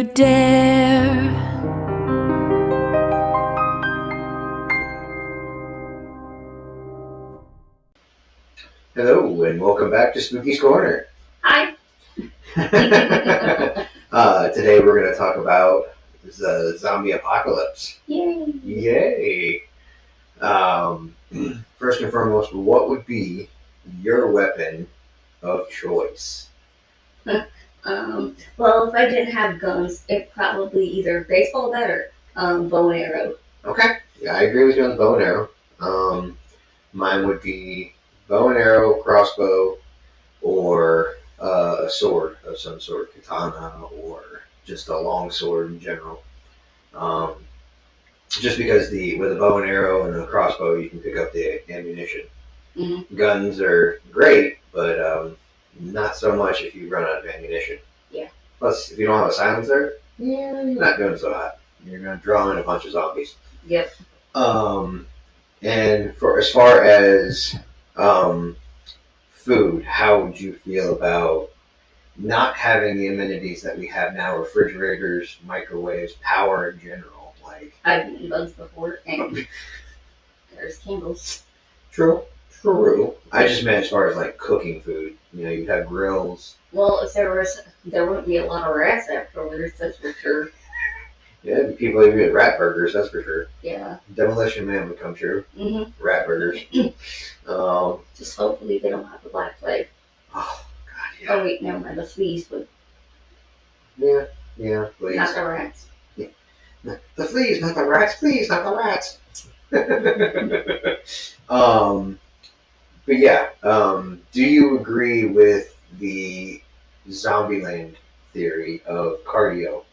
you dare. Hello, and welcome back to Spooky's Corner. Hi. Today we're going to talk about the zombie apocalypse. Yay. Yay! First and foremost, what would be your weapon of choice? Well, if I didn't have guns, it'd probably either baseball bat or bow and arrow. Okay, yeah, I agree with you on the bow and arrow. Mine would be bow and arrow, crossbow, or a sword of some sort, katana, or just a long sword in general. Just because with a bow and arrow and a crossbow, you can pick up the ammunition. Mm-hmm. Guns are great, but not so much if you run out of ammunition. Yeah. Plus, if you don't have a silencer, you're not doing so hot. You're going to draw in a bunch of zombies. Yep. And for as far as food, how would you feel about not having the amenities that we have now, refrigerators, microwaves, power in general? Like, I've eaten bugs before, and there's candles. True. I just meant as far as like cooking food. You know, you'd have grills. Well, if there wouldn't be a lot of rats afterwards, that's for sure. Yeah, people even get rat burgers, that's for sure. Yeah. Demolition Man would come true. Mm-hmm. Rat burgers. Just hopefully they don't have the Black Plague. Oh, God, yeah. Oh, wait, never mind. The fleas would. Yeah, please. Not the rats. Yeah. The fleas, not the rats, please, not the rats. But yeah, do you agree with the Zombieland theory of cardio?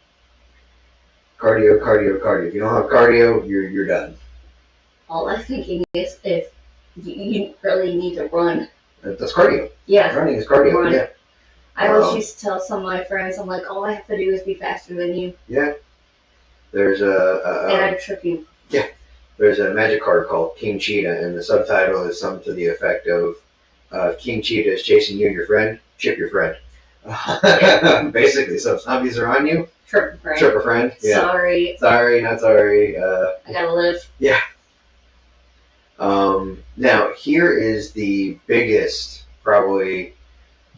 Cardio. If you don't have cardio, you're done. All I'm thinking is if you really need to run. That's cardio. Yeah. Running is cardio. Run. Yeah. I always used to tell some of my friends, I'm like, all I have to do is be faster than you. Yeah. There's and I'd trip you. Yeah. There's a magic card called King Cheetah, and the subtitle is something to the effect of King Cheetah is chasing you and your friend, chip your friend. Basically, so if zombies are on you, trip a friend. Trip a friend. Yeah. Sorry, not sorry. I gotta live. Yeah. Now, here is the biggest, probably,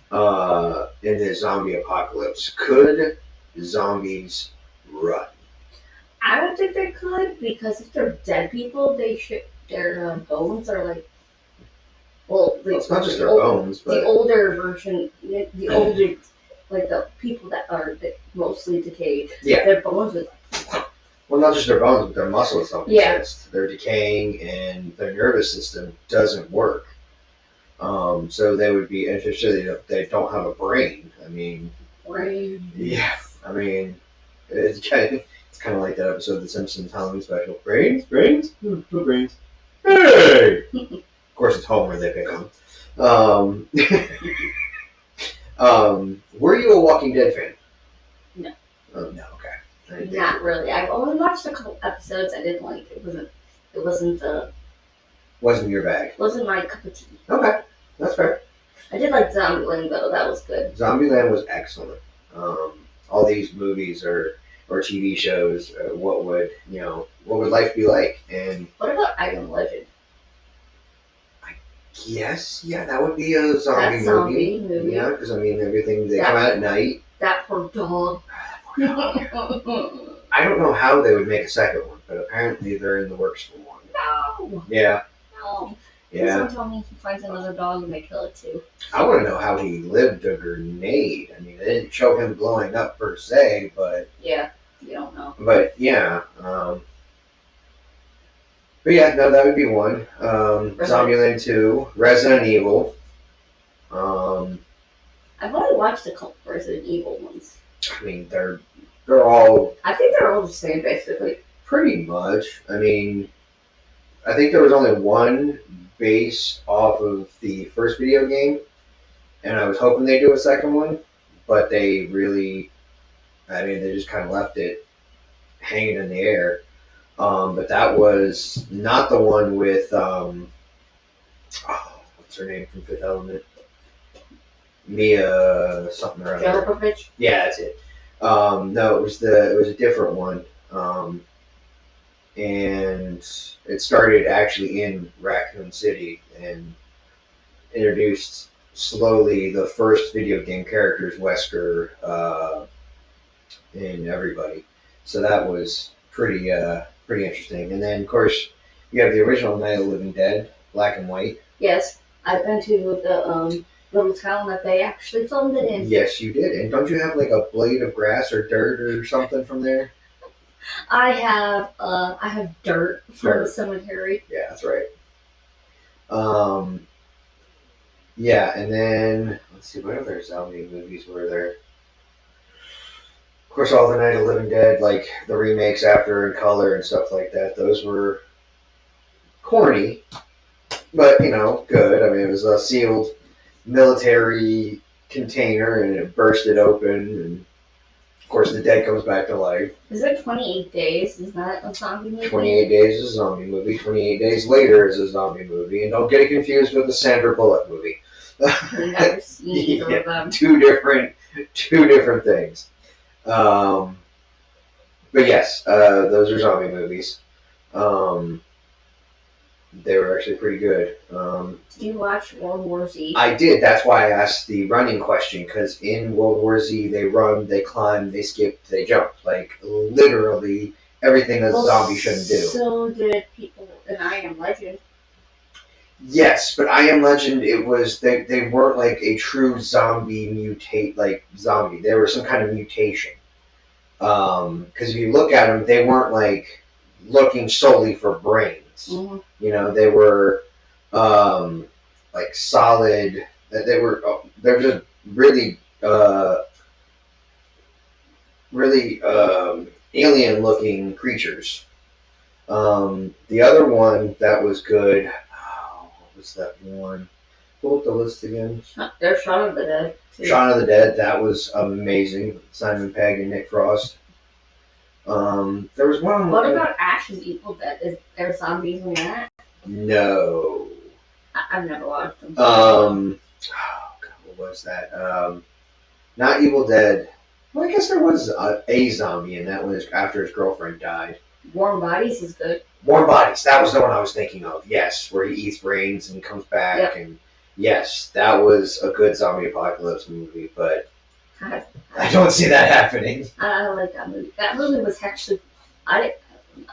in the zombie apocalypse. Could zombies run? I don't think they could, because if they're dead people, their bones are like, well, It's not just their bones, but the older version, the older, like the people that are mostly decayed. Yeah. Their bones are. Well, not just their bones, but their muscles don't Yeah. exist. They're decaying, and their nervous system doesn't work. So they would be interested. They don't have a brain. I mean, brain. Yeah. I mean, it's kind of like that episode of The Simpsons Halloween special. Brains? No brains. Hey! Of course, it's Homer they pick on. Were you a Walking Dead fan? No. Oh, no, okay. Not really. I've only watched a couple episodes. I didn't like it. Wasn't your bag. Wasn't my cup of tea. Okay, that's fair. I did like Zombieland though. That was good. Zombieland was excellent. All these movies or TV shows, what would life be like? And what about I Am Legend? Yes, yeah, that would be a zombie movie. Yeah, because I mean, everything they come out at night. That poor dog. I don't know how they would make a second one, but apparently they're in the works for one. No. Yeah. No. Yeah. Someone tell me he finds another dog and they kill it too. I want to know how he lived a grenade. I mean, they didn't show him blowing up per se, but yeah, you don't know. But yeah. But yeah, no, that would be one. Zombieland 2, Resident Evil. I've only watched a couple Resident Evil ones. I mean, they're all. I think they're all the same, basically. Pretty much. I mean, I think there was only one based off of the first video game, and I was hoping they'd do a second one, but they just kind of left it hanging in the air. But that was not the one with, what's her name from Fifth Element? Mia something or other. Jovovich? Yeah, that's it. No, it was a different one. And it started actually in Raccoon City and introduced slowly the first video game characters, Wesker, and everybody. So that was pretty interesting. And then of course you have the original Night of the Living Dead, black and white. Yes, I've been to the little town that they actually filmed it in. Yes, you did. And don't you have like a blade of grass or dirt or something from there? I have dirt from the cemetery. Yeah, that's right. Yeah, and then let's see, what other zombie movies were there? Of course, all the Night of the Living Dead, like the remakes after in color and stuff like that. Those were corny, but good. I mean, it was a sealed military container, and it bursted open, and of course, the dead comes back to life. Is it 28 Days? Is that a zombie movie? 28 Days is a zombie movie. 28 Days Later is a zombie movie. And don't get it confused with the Sandra Bullock movie. I've never seen either of them. Two different things. But yes, those are zombie movies. They were actually pretty good. Did you watch World War Z? I did. That's why I asked the running question, because in World War Z, they run, they climb, they skip, they jump. Like, literally everything a zombie shouldn't do. So did people in I Am Legend. Yes, but I Am Legend, it was, they weren't like a true zombie zombie. They were some kind of mutation. Because if you look at them, they weren't like looking solely for brains. Mm-hmm. They were like solid. They're just really alien-looking creatures. The other one that was good. Oh, what was that one? Pull up the list again. There's Shaun of the Dead. Too. Shaun of the Dead. That was amazing. Simon Pegg and Nick Frost. There was one. What about Ash's Evil Dead? Is there zombies in that? No. I've never watched them. Oh God, what was that? Not Evil Dead. Well, I guess there was a zombie, and that was after his girlfriend died. Warm Bodies is good. Warm Bodies. That was the one I was thinking of. Yes, where he eats brains and comes back, yep. And yes, that was a good zombie apocalypse movie. But I don't see that happening. I like that movie. That movie was actually.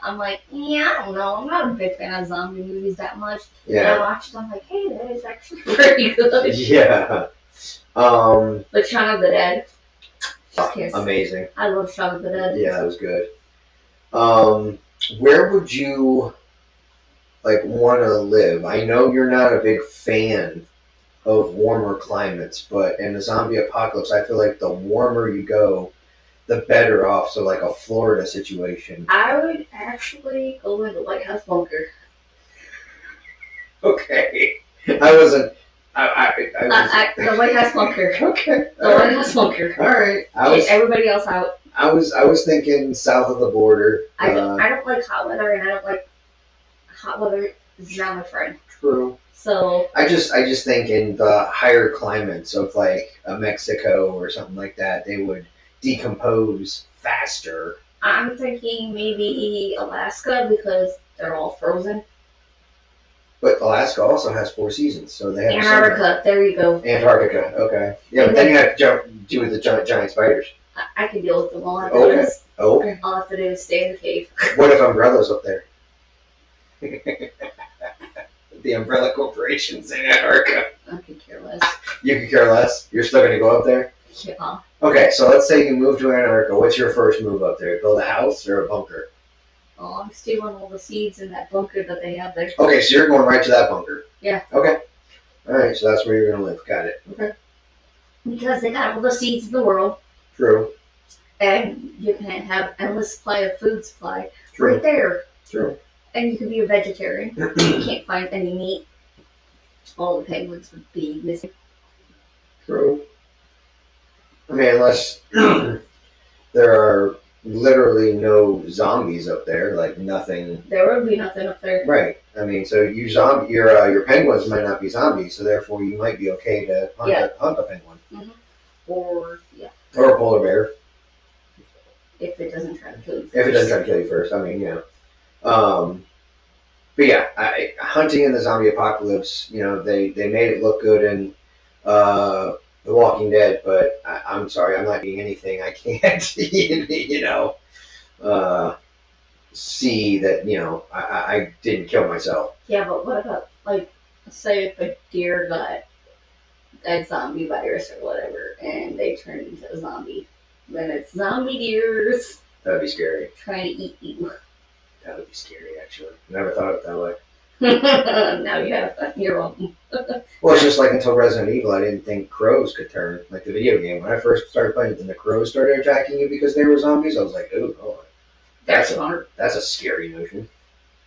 I'm like, yeah, I don't know. I'm not a big fan of zombie movies that much. Yeah. And I watched them, like, hey, that is actually pretty good. Yeah. Like Shaun of the Dead. Amazing. I love Shaun of the Dead. Yeah, that was good. Where would you want to live? I know you're not a big fan of warmer climates, but in the zombie apocalypse, I feel like the warmer you go, the better off. So like a Florida situation. I would actually go in the White House bunker. Okay. I wasn't. The White House bunker. Okay. The White House bunker. All right. Get everybody else out. I was thinking south of the border. I don't like hot weather, and I don't like hot weather. Is not my friend. True. So I just think in the higher climates of like a Mexico or something like that, they would decompose faster. I'm thinking maybe Alaska because they're all frozen. But Alaska also has 4 seasons, so they have Antarctica. There you go. Antarctica. Okay. Yeah, but then you have to deal with the giant spiders. I can deal with them all. Okay. Okay. All I have to do is stay in the cave. What if Umbrella's up there? The Umbrella Corporation's in Antarctica. I could care less. You could care less? You're still going to go up there? Yeah. Okay, so let's say you move to Antarctica. What's your first move up there? Build a house or a bunker? Oh, I'm stealing all the seeds in that bunker that they have there. Okay, so you're going right to that bunker? Yeah. Okay. Alright, so that's where you're going to live. Got it. Okay. Because they got all the seeds in the world. True. And you can have endless supply of food supply. True. Right there. True. And you can be a vegetarian. You can't find any meat. All the penguins would be missing. True. I mean, unless there are literally no zombies up there, like nothing. There would be nothing up there. Right. I mean, so your penguins might not be zombies, so therefore you might be okay to hunt a penguin. Mm-hmm. Or a polar bear. if it doesn't try to kill you. If it doesn't try to kill you first, I mean, but yeah, hunting in the zombie apocalypse, they made it look good in The Walking Dead, but I'm sorry, I'm not eating anything I can't, see that, I didn't kill myself. Yeah, but what about, like, say if a deer got that zombie virus or whatever, and they turn into a zombie, then it's zombie deers That would be scary. trying to eat you. That would be scary, actually. Never thought of it that way. Now you have your own. Well, it's just like until Resident Evil, I didn't think crows could turn, like the video game. When I first started playing it and the crows started attacking you because they were zombies, I was like, ooh, oh, They're smart. that's a scary notion.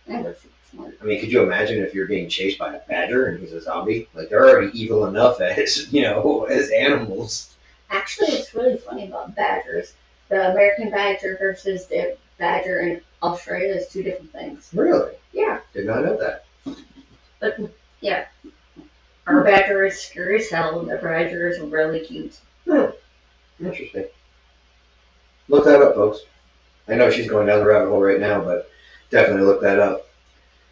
Yeah, they're super smart. I mean, could you imagine if you're being chased by a badger and he's a zombie? Like, they're already evil enough as, as animals. Actually, it's really funny about badgers. The American badger versus the badger in Australia is two different things. Really? Yeah. Did not know that. But, yeah. Our badger is scary as hell, and the badger is really cute. Interesting. Look that up, folks. I know she's going down the rabbit hole right now, but definitely look that up.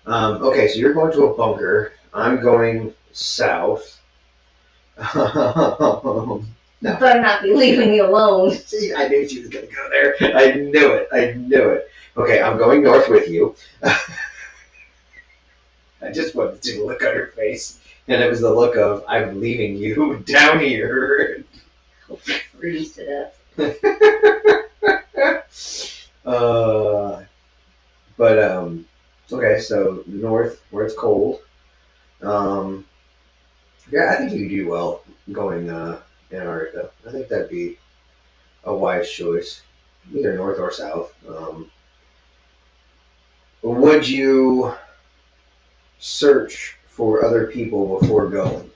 Okay, so you're going to a bunker. I'm going south. You better not be leaving me alone. See, I knew she was going to go there. I knew it. Okay, I'm going north with you. I just wanted to see the look on her face. And it was the look of, I'm leaving you down here. Hope you freeze to death. Okay, so north, where it's cold. Yeah, I think you do well going Antarctica. I think that'd be a wise choice, either north or south. Would you search for other people before going?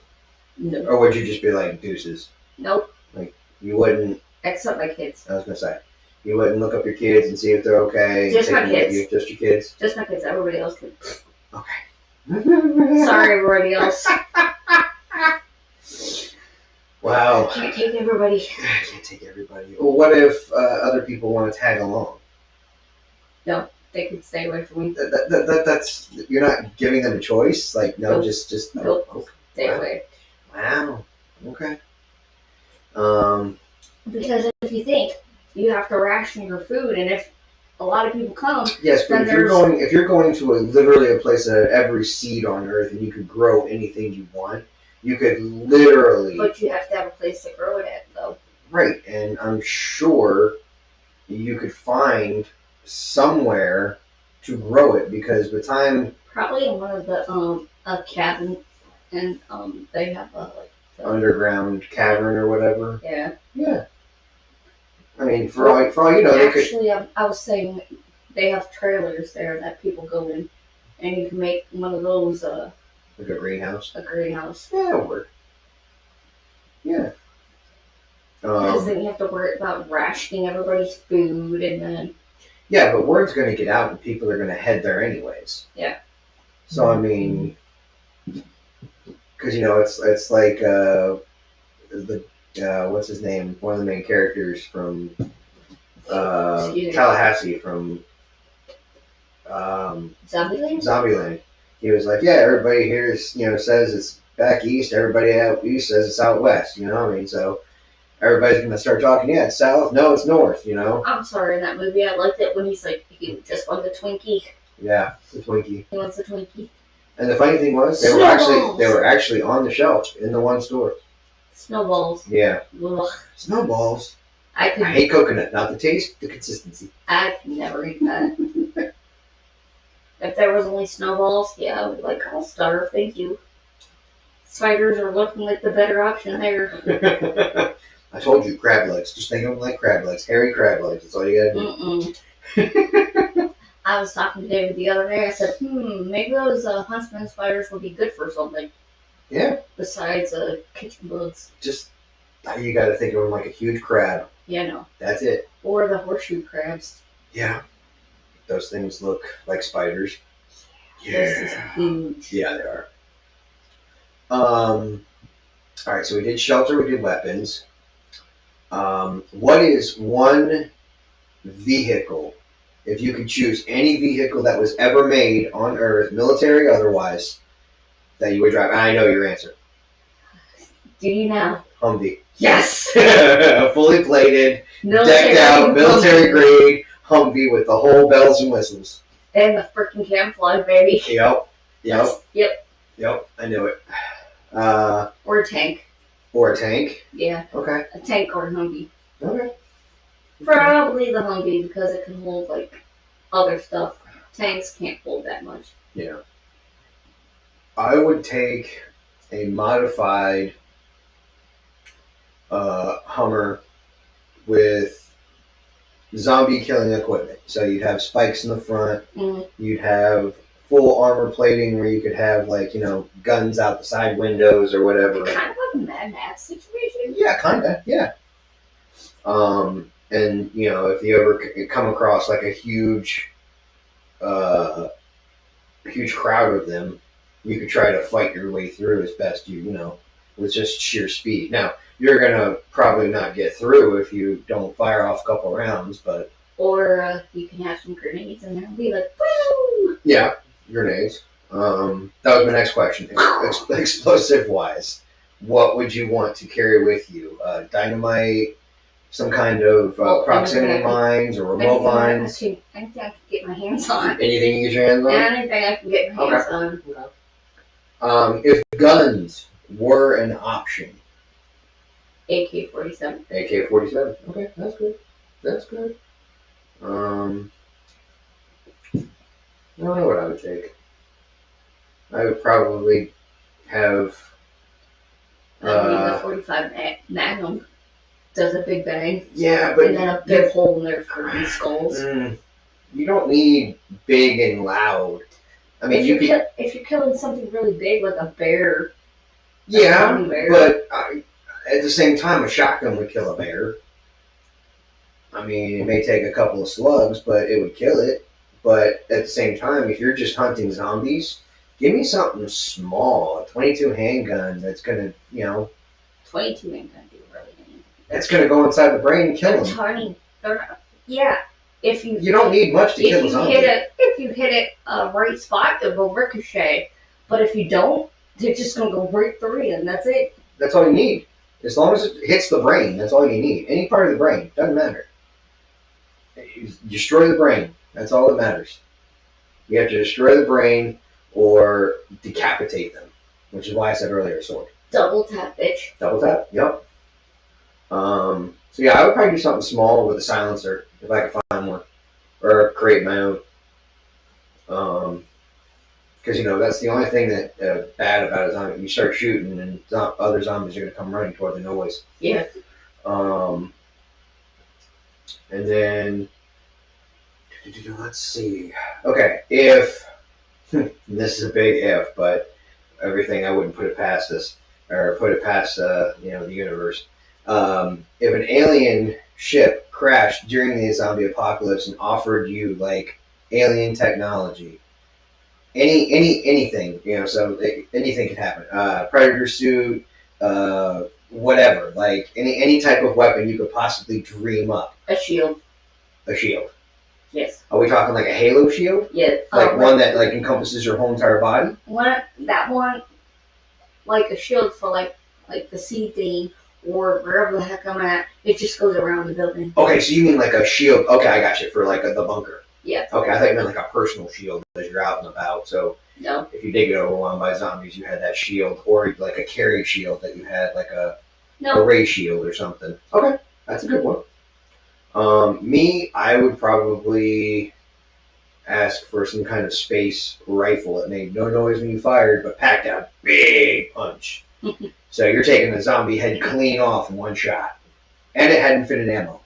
No. Or would you just be like, deuces? Nope. Like, you wouldn't, Except my kids. I was going to say, you wouldn't look up your kids and see if they're okay? Just my take them with kids. you? Just your kids? Just my kids. Everybody else could. Okay. Sorry, everybody else. Wow. Can't take everybody. I can't take everybody. Well, what if other people want to tag along? No, they could stay away from me. That's you're not giving them a choice. Like no, Nope. just Nope. oh, Stay wow. away. Wow. Okay. Because if you think, you have to ration your food, and if a lot of people come, Yes, but then if you're going to literally a place that had every seed on earth and you could grow anything you want, you could literally. but you have to have a place to grow it at, though. Right, and I'm sure you could find somewhere to grow it because by the time Probably in one of the a cabin, and they have underground cavern or whatever. yeah. Yeah. I mean, for all you know, they could. Actually, I was saying they have trailers there that people go in, and you can make one of those Like a greenhouse. a greenhouse. Yeah, it'll work. Yeah. Because then you have to worry about rationing everybody's food, and then Yeah, but word's going to get out and people are going to head there anyways. Yeah. So, I mean, because, it's like what's his name? One of the main characters from Excuse me. Tallahassee from Zombieland. Zombieland. He was like, yeah, everybody here is, says it's back east. Everybody out east says it's out west. You know what I mean? So everybody's going to start talking, yeah, it's south. No, it's north, I'm sorry, in that movie, I liked it when he's like, he just wants a Twinkie. Yeah, the Twinkie. He wants a Twinkie. And the funny thing was, they were actually on the shelf in the one store. Snowballs. Yeah. Ugh. Snowballs. I I hate coconut, not the taste, the consistency. I could never eat that. If there was only snowballs, yeah, I would be like, I'll starve, thank you. Spiders are looking like the better option there. I told you, crab legs. Just think of them like crab legs. Hairy crab legs. That's all you gotta do. I was talking to David the other day. I said, maybe those huntsman spiders would be good for something. Yeah. Besides kitchen bugs. Just, you gotta think of them like a huge crab. Yeah, no. That's it. Or the horseshoe crabs. Yeah. Those things look like spiders. This is huge. Yeah, they are. Alright, so we did shelter, we did weapons. What is one vehicle, if you could choose any vehicle that was ever made on Earth, military otherwise, that you would drive. I know your answer. Do you now? Humvee. Yes! A fully plated, decked out, military grade Humvee with the whole bells and whistles. And the freaking camouflage, baby. Yep. I knew it. Or a tank. Or a tank. Yeah. Okay. A tank or a Humvee. Okay. Probably the Humvee because it can hold like other stuff. Tanks can't hold that much. Yeah. I would take a modified Hummer with zombie killing equipment. So you'd have spikes in the front. You'd have full armor plating where you could have guns out the side windows or whatever. Kind of like a Mad Max situation. Yeah, kinda. Yeah. And if you ever come across like a huge crowd of them, you could try to fight your way through as best with just sheer speed. Now, you're gonna probably not get through if you don't fire off a couple rounds, but or you can have some grenades in there and be like, woo! Yeah, grenades. That was my next question. Explosive wise, what would you want to carry with you? Dynamite, some kind of proximity mines or remote mines? Anything I can get my hands on. Anything you get your hands on? Anything I can get my hands on. If guns were an option. AK-47. AK-47. Okay, that's good. That's good. I don't know what I would take. I would probably have. The 45 Magnum does a big bang. Yeah, but and then a big hole in there for these skulls. You don't need big and loud. I mean, if you're killing something really big like a bear. Yeah, but at the same time, a shotgun would kill a bear. I mean, it may take a couple of slugs, but it would kill it. But at the same time, if you're just hunting zombies, give me something small, a .22 handgun that's gonna, 22 ain't gonna do really anything. That's gonna go inside the brain and kill them. Yeah, if you don't need much to kill a zombie. If you hit it right spot, it will ricochet. But if you don't, they're just gonna go right through you, and that's it. That's all you need. As long as it hits the brain, that's all you need. Any part of the brain, doesn't matter. You destroy the brain. That's all that matters. You have to destroy the brain or decapitate them, which is why I said earlier sword. Double tap, bitch. Double tap, yep. So yeah, I would probably do something small with a silencer if I could find one, or create my own. Because that's the only thing that bad about a zombie. You start shooting, and other zombies are going to come running toward the noise. Yeah. And then let's see. Okay, if this is a big if, but everything I wouldn't put it past this, or put it past the universe. If an alien ship crashed during the zombie apocalypse and offered you like alien technology. Anything, so anything could happen. Predator suit, whatever, like any type of weapon you could possibly dream up. A shield. A shield. Yes. Are we talking like a Halo shield? Yeah. Like one that like encompasses your whole entire body? That one, like a shield for like the sea thing or wherever the heck I'm at. It just goes around the building. Okay, so you mean like a shield? Okay, I got you for like the bunker. Yeah. Okay, I thought you meant like a personal shield as you're out and about. So no. If you did get overwhelmed by zombies, you had that shield, or like a carry shield that you had, like a ray shield or something. Okay, that's a good one. Me, I would probably ask for some kind of space rifle that made no noise when you fired, but packed a big punch. So you're taking the zombie head clean off in one shot, and it had infinite ammo.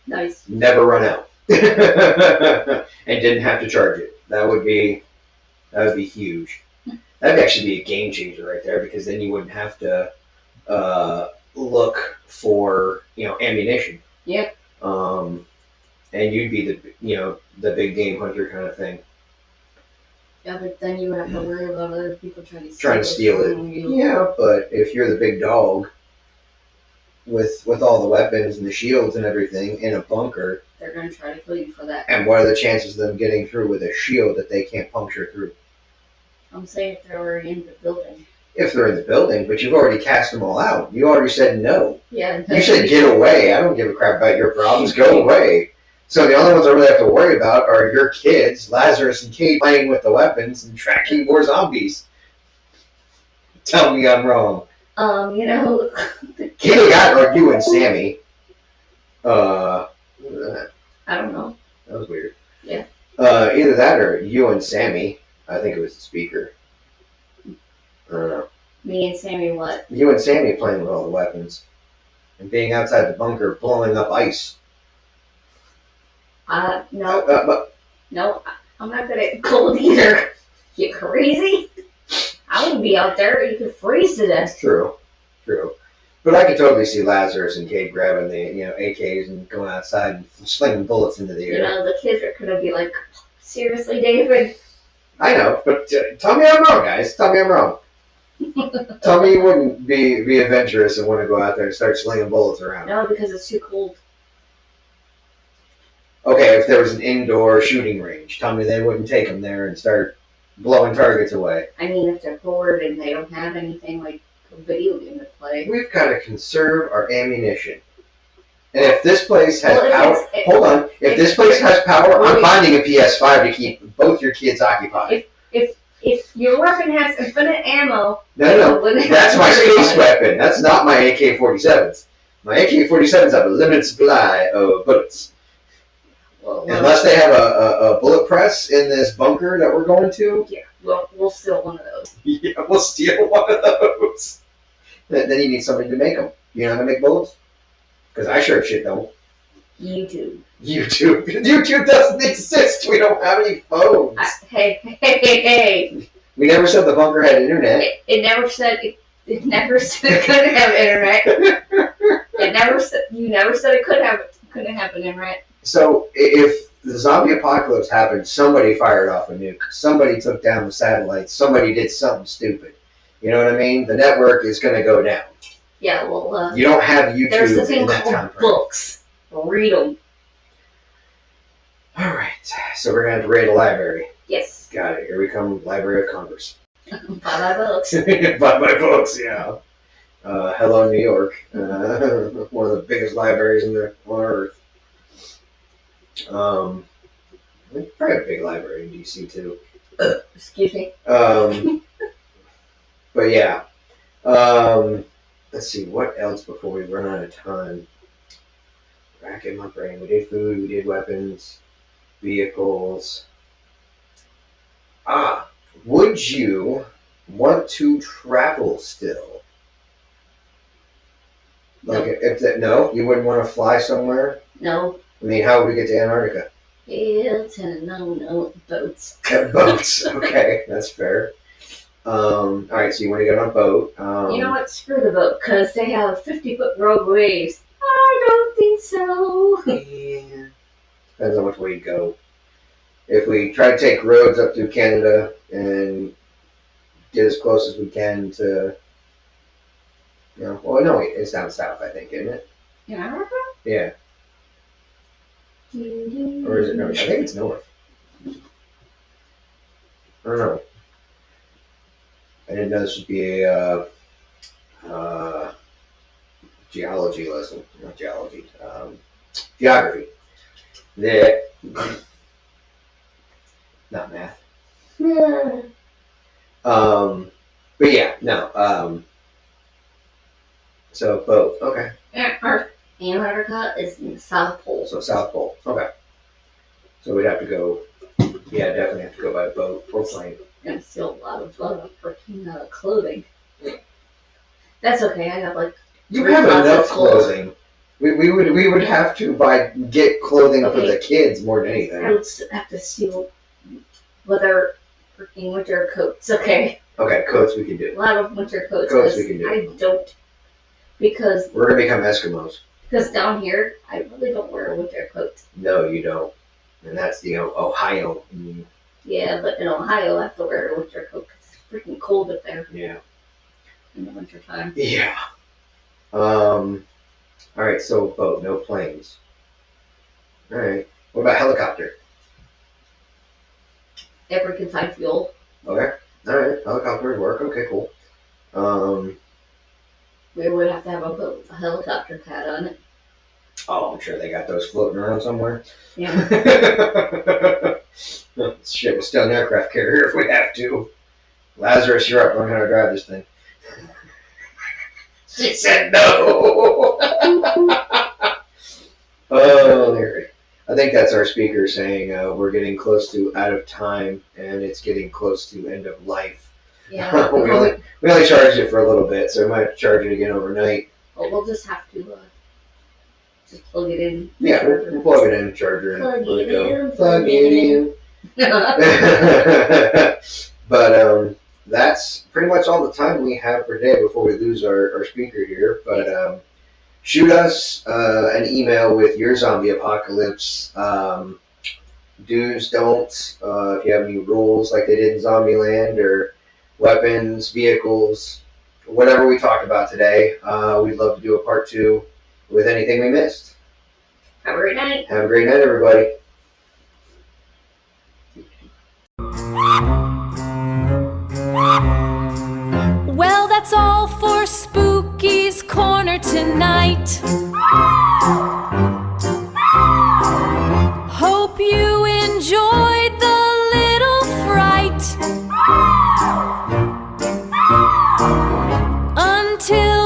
Nice. Never run out. And didn't have to charge it. That would be huge. That'd actually be a game changer right there, because then you wouldn't have to look for ammunition. Yep. And you'd be the big game hunter kind of thing. Yeah, but then you have to worry about other people trying to steal it. Yeah, but if you're the big dog, with all the weapons and the shields and everything in a bunker. They're gonna try to kill you for that. And what are the chances of them getting through with a shield that they can't puncture through? I'm saying if they're already in the building. If they're in the building, but you've already cast them all out. You already said no. Yeah. You said get away. I don't give a crap about your problems. Go away. So the only ones I really have to worry about are your kids, Lazarus and Kate, playing with the weapons and tracking more zombies. Tell me I'm wrong. You know. Kate got, or you and Sammy. What was that? I don't know. That was weird. Yeah. Either that or you and Sammy. I think it was the speaker. I don't know. Me and Sammy what? You and Sammy playing with all the weapons. And being outside the bunker, blowing up ice. No. No, I'm not good at cold either. You crazy? I wouldn't be out there. You could freeze to death. True. But I could totally see Lazarus and Kate grabbing the AKs and going outside and slinging bullets into the air. You know, the kids are gonna be like, seriously, David? I know, but tell me I'm wrong, guys. Tell me I'm wrong. Tell me you wouldn't be adventurous and want to go out there and start slinging bullets around. No, because it's too cold. Okay, if there was an indoor shooting range, tell me they wouldn't take them there and start blowing targets away. I mean, if they're bored and they don't have anything like a video game to play. We've got to conserve our ammunition. And if this place has Well, power, hold on. If this place has power, I'm finding a PS5 to keep both your kids occupied. If your weapon has infinite ammo, No, that's my space weapon. That's not my AK-47s. My AK-47s have a limited supply of bullets. well, Unless they have a bullet press in this bunker that we're going to. yeah, we'll steal one of those. Yeah, we'll steal one of those. Then you need somebody to make them. You know how to make bullets? Because I sure as shit don't. YouTube. YouTube doesn't exist. We don't have any phones. Hey. We never said the bunker had internet. It never said it never said it couldn't have internet. You never said it couldn't have an internet. So if the zombie apocalypse happened, somebody fired off a nuke. Somebody took down the satellites. Somebody did something stupid. You know what I mean? The network is going to go down. Yeah, well, you don't have YouTube there's a thing in that time called frame. books. Read them. All right, so we're going to have to raid a library. Yes. Got it. Here we come, Library of Congress. Buy my books. Buy my books, yeah. Hello, New York. One of the biggest libraries on Earth. Probably a big library in DC too. Excuse me. But yeah. Let's see, what else before we run out of time? Racking my brain. We did food, we did weapons, vehicles. Would you want to travel still? No. Like, no, you wouldn't want to fly somewhere? No. I mean, how would we get to Antarctica? No, boats. Boats. Okay, that's fair. All right, so you want to get on a boat. You know what? Screw the boat, because they have 50-foot roadways. I don't think so. Yeah. Depends on which way you go. If we try to take roads up through Canada and get as close as we can to, well, no, it's down south, I think, isn't it? Antarctica? Yeah. Or is it north? I think it's north. I don't know. I didn't know this would be a geology lesson. Not geology. Geography. Not math. But yeah, no. So boat. Okay. Antarctica is in the South Pole. So South Pole. Okay. So we'd have to go. Yeah, definitely have to go by boat or plane. And steal a lot of freaking clothing. That's okay. I got like. You have enough clothing. We would have to get clothing for the kids more than anything. I would have to steal freaking winter coats. Okay. Okay, coats we can do. A lot of winter coats. Coats we can do. I don't, because we're gonna become Eskimos. Because down here, I really don't wear a winter coat. No, you don't. And that's the Ohio. Yeah, but in Ohio, I have to wear a winter coat because it's freaking cold up there. Yeah. In the winter time. Yeah. All right, so boat, no planes. All right. What about helicopter? Every can find fuel. Okay. All right. Helicopter would work. Okay, cool. We would have to have a boat with a helicopter pad on it. Oh, I'm sure they got those floating around somewhere. Yeah. Shit, we'll steal an aircraft carrier if we have to. Lazarus, you're up. Learn how to drive this thing. She said no. Oh, I think that's our speaker saying we're getting close to out of time and it's getting close to end of life. Yeah. we only charged it for a little bit, so we might have to charge it again overnight. Well, we'll just have to just plug it in. Yeah, we'll plug it in, charger, and Plug let it it go. in, Plug it in. But that's pretty much all the time we have for today before we lose our speaker here. But shoot us an email with your zombie apocalypse do's, don'ts. If you have any rules like they did in Zombieland, or weapons, vehicles, whatever we talked about today. We'd love to do a part 2 with anything we missed. Have a great night. Have a great night, everybody. Well, that's all for Spooky's Corner tonight. Hope you enjoyed the little fright. Until